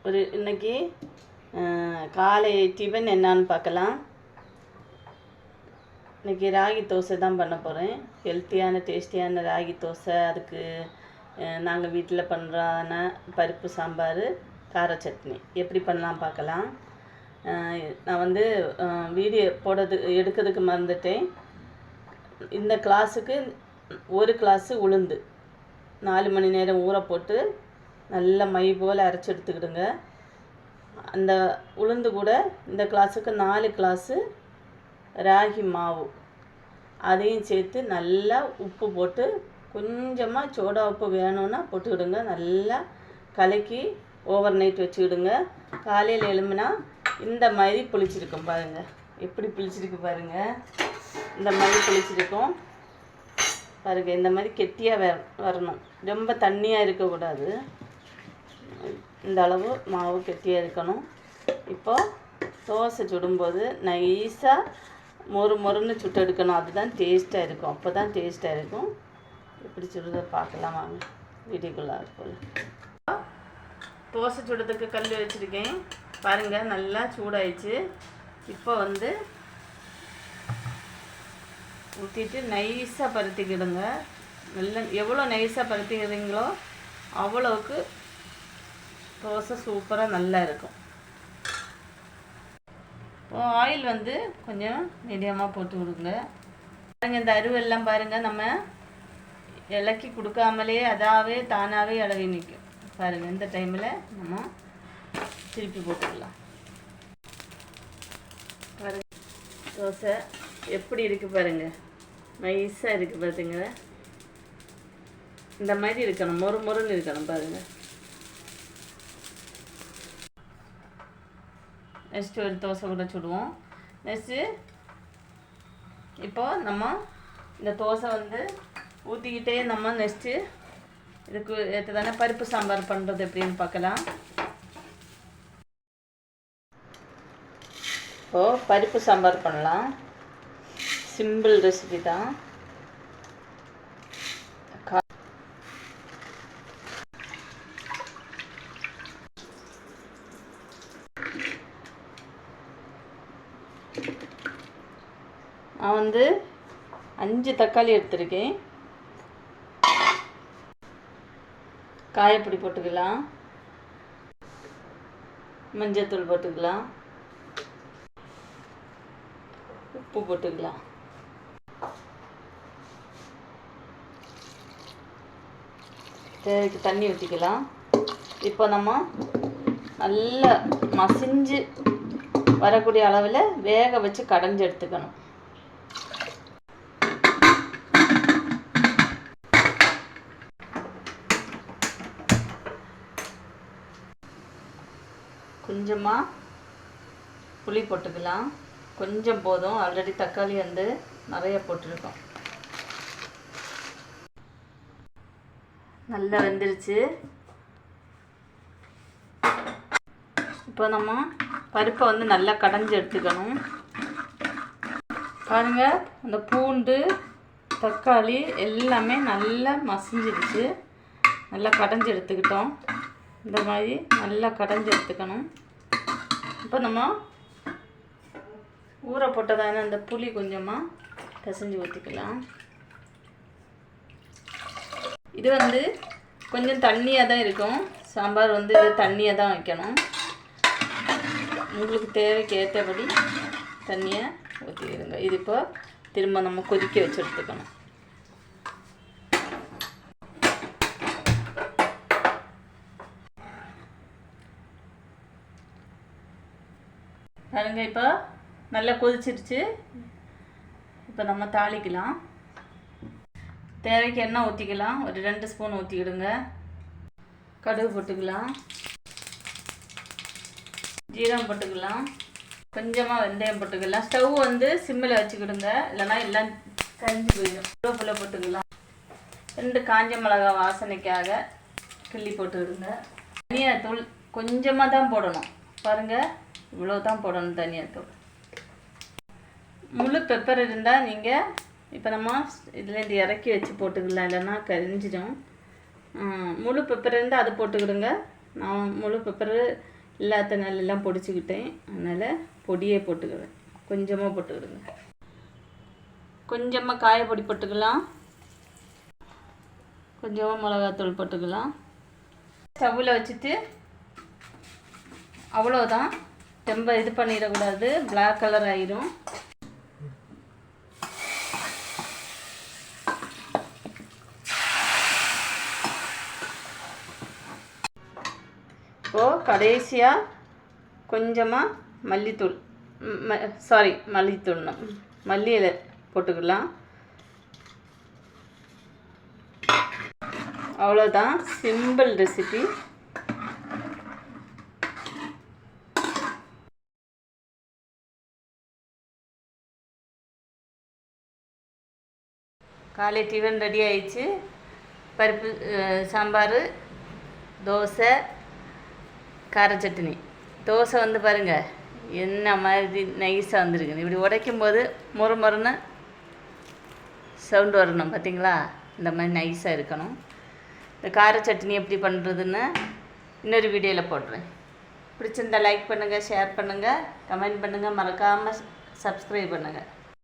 இன்னைக்கு காலை டிஃபன் என்னான்னு பார்க்கலாம். இன்றைக்கி ராகி தோசை தான் பண்ண போகிறேன். ஹெல்த்தியான டேஸ்டியான ராகி தோசை. அதுக்கு நாங்கள் வீட்டில் பண்ணுறான பருப்பு சாம்பார், கார சட்னி எப்படி பண்ணலாம் பார்க்கலாம். நான் வீடியோ எடுக்கிறதுக்கு மறந்துட்டேன். இந்த கிளாஸுக்கு ஒரு கிளாஸு உளுந்து 4 மணி நேரம் ஊற போட்டு நல்ல மை போல் அரைச்சி எடுத்துக்கிடுங்க. அந்த உளுந்து கூட இந்த கிளாஸுக்கு 4 கிளாஸு ராகி மாவு அதையும் சேர்த்து நல்லா உப்பு போட்டு கொஞ்சமாக சோடா உப்பு வேணும்னா போட்டுக்கிடுங்க. நல்லா கலக்கி ஓவர் நைட் வச்சுக்கிடுங்க. காலையில் எழும்புனா இந்த மாதிரி புளிச்சிருக்கும் பாருங்கள். எப்படி புளிச்சிருக்கு பாருங்கள். இந்த மாதிரி புளிச்சிருக்கும் பாருங்கள். இந்த மாதிரி கெட்டியாக வரணும். ரொம்ப தண்ணியாக இருக்கக்கூடாது. இந்த அளவு மாவு கெட்டியாக இருக்கணும். இப்போது தோசை சுடும்போது நைஸாக மொறுன்னு சுட்டு எடுக்கணும். அதுதான் டேஸ்ட்டாக இருக்கும். அப்போ தான் டேஸ்ட்டாக இருக்கும். எப்படி சுடுறதை பார்க்கலாம் வாங்க. வீடியோக்குள்ளே போல் தோசை சுடுறதுக்கு கல் வச்சுருக்கேன் பாருங்கள். நல்லா சூடாயிடுச்சு. இப்போ ஊற்றிட்டு நைஸாக பருத்திக்கிடுங்க. நல்லா எவ்வளோ நைஸாக பருத்திக்கிறீங்களோ அவ்வளோவுக்கு தோசை சூப்பராக நல்லா இருக்கும். ஆயில் கொஞ்சம் மீடியமாக போட்டு விடுங்க. பாருங்கள், இந்த அருவெல்லாம் பாருங்கள். நம்ம இலக்கி கொடுக்காமலே அதாவே தானாகவே இலகி நிற்கும் பாருங்கள். இந்த டைமில் நம்ம திருப்பி போட்டுக்கலாம். பாருங்கள் தோசை எப்படி இருக்குது பாருங்கள். நைஸாக இருக்குது பார்த்துங்க. இந்த மாதிரி இருக்கணும். மொறுன்னு இருக்கணும் பாருங்கள். நெக்ஸ்ட்டு ஒரு தோசை கூட சுடுவோம். நெக்ஸ்ட்டு இப்போது நம்ம இந்த தோசை ஊற்றிக்கிட்டே நம்ம நெக்ஸ்ட்டு இதுக்கு ஏற்றதான பருப்பு சாம்பார் பண்ணுறது எப்படின்னு பார்க்கலாம். இப்போது பருப்பு சாம்பார் பண்ணலாம். சிம்பிள் ரெசிபி தான். நான் 5 தக்காளி எடுத்திருக்கேன். காயப்பொடி போட்டுக்கலாம். மஞ்சத்தூள் போட்டுக்கலாம். உப்பு போட்டுக்கலாம். தேவைக்கு தண்ணி ஊற்றிக்கலாம். இப்போ நம்ம நல்லா மசிஞ்சு வரக்கூடிய அளவில் வேக வச்சு கடைஞ்சி எடுத்துக்கணும். கொஞ்சமாக புளி போட்டுக்கலாம். கொஞ்சம் போதும். ஆல்ரெடி தக்காளி நிறைய போட்டிருக்கோம். நல்லா வெந்துருச்சு. இப்போ நம்ம பருப்பை நல்லா கடைஞ்சி எடுத்துக்கணும். பாருங்கள், அந்த பூண்டு தக்காளி எல்லாமே நல்லா மசிஞ்சிடுச்சு. நல்லா கடைஞ்சி எடுத்துக்கிட்டோம். இந்த மாதிரி நல்லா கடைஞ்சி எடுத்துக்கணும். இப்போ நம்ம ஊற போட்டதான அந்த புளி கொஞ்சமாக பிசைஞ்சு ஊற்றிக்கலாம். இது கொஞ்சம் தண்ணியாக தான் இருக்கும். சாம்பார் இது தண்ணியாக தான் வைக்கணும். உங்களுக்கு தேவைக்கு ஏற்றபடி தண்ணியை ஊற்றிடுங்க. இது இப்போ திரும்ப நம்ம கொதிக்க வச்சு எடுத்துக்கணும். பாருங்க, இப்போ நல்லா கொதிச்சிருச்சு. இப்போ நம்ம தாளிக்கலாம். தேவைக்கு எண்ணெய் ஊற்றிக்கலாம். ஒரு 2 ஸ்பூன் ஊற்றிக்கிடுங்க. கடுகு போட்டுக்கலாம். ஜீரகம் போட்டுக்கலாம். கொஞ்சமாக வெந்தயம் போட்டுக்கலாம். ஸ்டவ் சிம்மில் வச்சுக்கிடுங்க, இல்லைனா எல்லாம் கரிஞ்சு போயிடும். கருவேப்பிலை போட்டுக்கலாம். 2 காஞ்ச மிளகா வாசனைக்காக கிள்ளி போட்டுக்கிடுங்க. தனியாத்தூள் கொஞ்சமாக தான் போடணும். பாருங்கள், இவ்வளோ தான் போடணும் தனியாத்தூள். முழு பெப்பர் இருந்தால் நீங்கள் இப்போ நம்ம இதுலேருந்து இறக்கி வச்சு போட்டுக்கலாம், இல்லைன்னா கரிஞ்சிடும். முழு பெப்பர் இருந்தால் அது போட்டுக்கிடுங்க. நான் முழு பெப்பரு இல்லாத நெல்லாம் பொடிச்சுக்கிட்டேன், அதனால் பொடியே போட்டுக்கிறேன். கொஞ்சமாக போட்டுக்கிடுங்க. கொஞ்சமாக காயப்பொடி போட்டுக்கலாம், கொஞ்சமாக மிளகாத்தூள் போட்டுக்கலாம். ஸ்டவ்வில் வச்சுட்டு அவ்வளோதான். ரொம்ப இது பண்ணிடக்கூடாது, பிளாக் கலர் ஆயிரும். இப்போது கடைசியாக கொஞ்சமாக மல்லித்தூள், மல்லி இலை போட்டுக்கலாம். அவ்வளோதான், சிம்பிள் ரெசிபி. காலை டிஃபன் ரெடி ஆயிடுச்சு. பருப்பு சாம்பார், தோசை, கார சட்னி. தோசை வந்து பாருங்கள் என்ன மாதிரி நைஸாக வந்துருக்குது. இப்படி உடைக்கும் போது மொறுன்னு சவுண்டு வரணும், பார்த்தீங்களா? இந்த மாதிரி நைஸாக இருக்கணும். இந்த கார சட்னி எப்படி பண்ணுறதுன்னு இன்னொரு வீடியோவில் போடுறேன். பிடிச்சிருந்தால் லைக் பண்ணுங்கள், ஷேர் பண்ணுங்கள், கமெண்ட் பண்ணுங்கள், மறக்காமல் சப்ஸ்கிரைப் பண்ணுங்கள்.